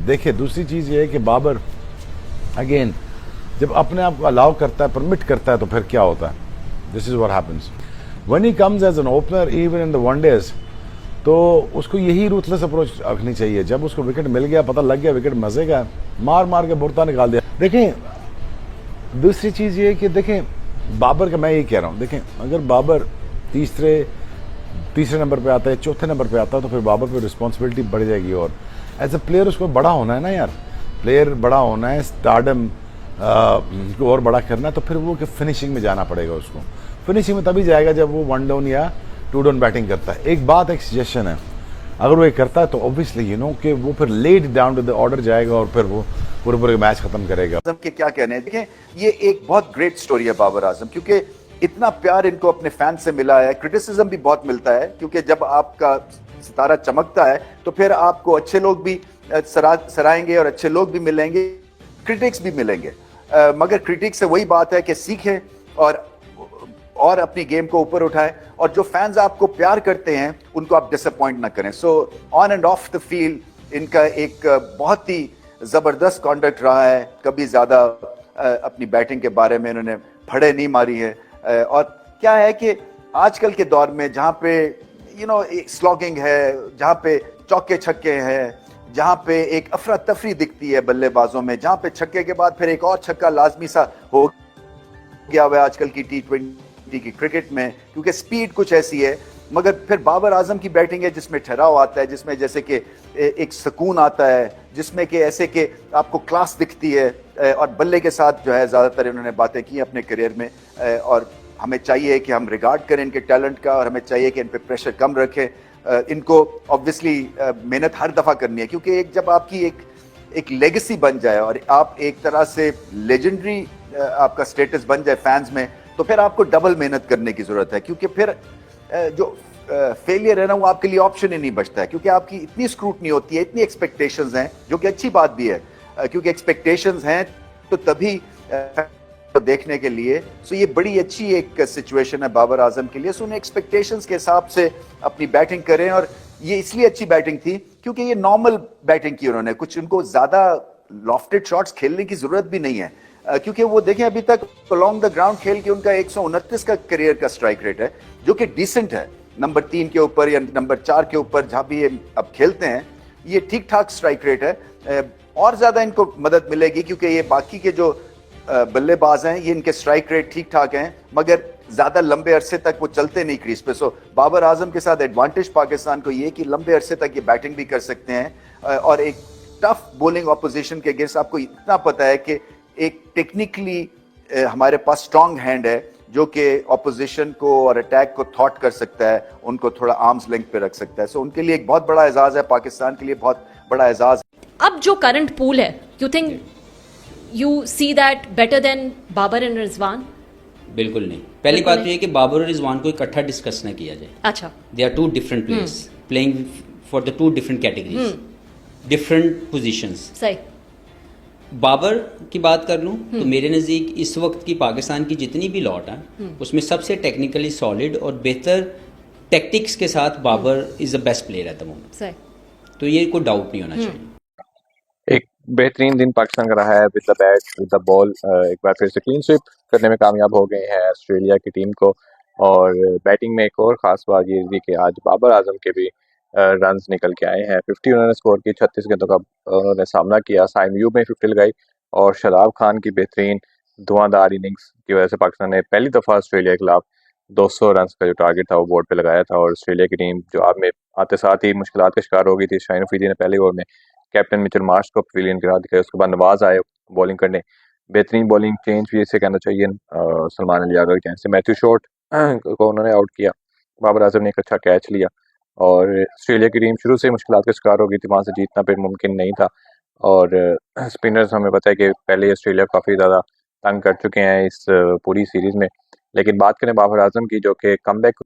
देखिए दूसरी चीज़ ये है कि बाबर अगेन जब अपने आप को अलाउ करता है, परमिट करता है, तो फिर क्या होता है, this is what happens when he comes as an opener even in the one days. तो उसको यही रूथलेस अप्रोच रखनी चाहिए। जब उसको विकेट मिल गया, पता लग गया विकेट मजे का, मार मार के बुरता निकाल दिया। देखें दूसरी चीज़ ये है कि देखें बाबर का, मैं यही कह रहा हूँ, देखें अगर बाबर तीसरे नंबर पे आता है, चौथे नंबर पे आता है, तो फिर बाबर पे रिस्पॉन्सिबिलिटी बढ़ जाएगी। और एज अ प्लेयर उसको बड़ा होना है ना यार, प्लेयर बड़ा होना है, स्टारडम को और बड़ा करना है, तो फिर वो फिनिशिंग में जाना पड़ेगा उसको। फिनिशिंग में तभी जाएगा जब वो 1 डाउन या 2 डाउन बैटिंग करता है। एक सजेशन है, अगर वो ये करता है तो ऑब्वियसली कि वो फिर late down to the order जाएगा और फिर वो पूरे मैच खत्म करेगा। आजम के क्या कहने हैं, देखें ये एक बहुत ग्रेट स्टोरी है बाबर आजम, क्योंकि इतना प्यार इनको अपने फैन से मिला है। क्रिटिसिज्म भी बहुत मिलता है, क्योंकि जब आपका सितारा चमकता है तो फिर आपको अच्छे लोग भी सराहेंगे और अच्छे लोग भी मिलेंगे, क्रिटिक्स भी मिलेंगे। मगर क्रिटिक्स से वही बात है कि सीखें और अपनी गेम को ऊपर उठाएं, और जो फैंस आपको प्यार करते हैं उनको आप डिसअपॉइंट ना करें। So on end of the field इनका एक बहुत ही जबरदस्त कॉन्डक्ट रहा है। कभी ज्यादा अपनी बैटिंग के बारे में इन्होंने फड़े नहीं मारी है। और क्या है कि आजकल के दौर में जहां पे स्लॉगिंग है, जहां पे चौके छक्के हैं, जहां पे एक अफरा तफरी दिखती है बल्लेबाजों में, जहां पे छक्के के बाद फिर एक और छक्का लाजमी सा हो गया हुआ है आजकल की T20 की क्रिकेट में, क्योंकि स्पीड कुछ ऐसी है। मगर फिर बाबर आजम की बैटिंग है जिसमें ठहराव आता है, जिसमें जैसे कि एक सुकून आता है, जिसमें कि ऐसे कि आपको क्लास दिखती है। और बल्ले के साथ जो है ज़्यादातर इन्होंने बातें की अपने करियर में, और हमें चाहिए कि हम रिगार्ड करें इनके टैलेंट का, और हमें चाहिए कि इन पे प्रेशर कम रखें। इनको ऑब्वियसली मेहनत हर दफ़ा करनी है, क्योंकि जब आपकी एक लेगेसी बन जाए और आप एक तरह से लेजेंडरी आपका स्टेटस बन जाए फैंस में, तो फिर आपको डबल मेहनत करने की जरूरत है। क्योंकि फिर जो फेलियर है ना, वो आपके लिए ऑप्शन ही नहीं बचता है, क्योंकि आपकी इतनी स्क्रूटनी होती है, इतनी एक्सपेक्टेशंस हैं, जो कि अच्छी बात भी है, क्योंकि एक्सपेक्टेशंस हैं तो तभी देखने के लिए। सो ये बड़ी अच्छी एक सिचुएशन है बाबर आजम के लिए। सो उन एक्सपेक्टेशंस के हिसाब से अपनी बैटिंग करें, और ये इसलिए अच्छी बैटिंग थी क्योंकि ये नॉर्मल बैटिंग की उन्होंने, कुछ उनको ज्यादा लॉफ्टेड शॉट्स खेलने की जरूरत भी नहीं है, क्योंकि वो देखें अभी तक अलोंग द ग्राउंड खेल के उनका 129 का करियर का स्ट्राइक रेट है, जो कि डिसेंट है। नंबर 3 के ऊपर या नंबर 4 के ऊपर जहां भी ये अब खेलते हैं, ये ठीक ठाक स्ट्राइक रेट है। और ज्यादा इनको मदद मिलेगी, क्योंकि ये बाकी के जो बल्लेबाज हैं, ये इनके स्ट्राइक रेट ठीक ठाक हैं, मगर ज्यादा लंबे अरसे तक वो चलते नहीं क्रीज पे। सो बाबर आजम के साथ एडवांटेज पाकिस्तान को ये कि लंबे अरसे तक ये बैटिंग भी कर सकते हैं, और एक टफ बॉलिंग ऑपोजिशन के अगेंस्ट आपको इतना पता है कि एक टेक्निकली हमारे पास स्ट्रांग हैंड है, जो कि ऑपोजिशन को और अटैक को थॉट कर सकता है, उनको थोड़ा आर्म्स लेंथ पे रख सकता है। सो उनके लिए एक बहुत बड़ा एजाज है, पाकिस्तान के लिए बहुत बड़ा एजाज। अब जो करंट पूल है, you think you see that better than Babar and Rizwan? बिल्कुल नहीं। पहली बात तो ये कि बाबर और रिजवान को इकट्ठा डिस्कस ना किया जाए। अच्छा, they are 2 different players playing for the 2 different categories, different positions. सही। बाबर की बात कर लूं तो मेरे नज़दीक इस वक्त की पाकिस्तान की जितनी भी लॉट है, उसमें सबसे टेक्निकली सॉलिड और बेहतर टैक्टिक्स के साथ Babar is the best player at the moment. सही। तो ये कोई डाउट नहीं होना चाहिए। एक बेहतरीन दिन पाकिस्तान का रहा है with the bat with the ball. एक बार फिर से क्लीन स्वीप करने में कामयाब हो गए हैं ऑस्ट्रेलिया की टीम को। और बैटिंग में एक और ख़ास बात ये थी कि आज बाबर आजम के भी रन्स निकल के आए हैं। 50 उन्होंने स्कोर की, 36 गेंदों का उन्होंने सामना किया। साइम यूब में 50 लगाई, और शादाब खान की बेहतरीन धुआंधार इनिंग्स की वजह से पाकिस्तान ने पहली दफ़ा ऑस्ट्रेलिया के खिलाफ 200 रन का जो टारगेट था वो बोर्ड पे लगाया था। और ऑस्ट्रेलिया की टीम जवाब में आते साथ ही मुश्किलात का शिकार हो गई थी। शाहीन अफरीदी ने पहले ओवर में कैप्टन मिचेल मार्श को पवेलियन गिरा दिखाया। उसके बाद नवाज आए बॉलिंग करने, बेहतरीन बॉलिंग चेंज भी इसे कहना चाहिए। सलमान अली यादव के से मैथ्यू शॉट को उन्होंने आउट किया, बाबर आजम ने एक अच्छा कैच लिया। और ऑस्ट्रेलिया की टीम शुरू से मुश्किलात का शिकार हो गई थी, वहाँ से जीतना फिर मुमकिन नहीं था। और स्पिनर्स हमें पता है कि पहले ऑस्ट्रेलिया काफ़ी ज़्यादा तंग कर चुके हैं इस पूरी सीरीज़ में। लेकिन बात करें बाबर आजम की, जो कि कमबैक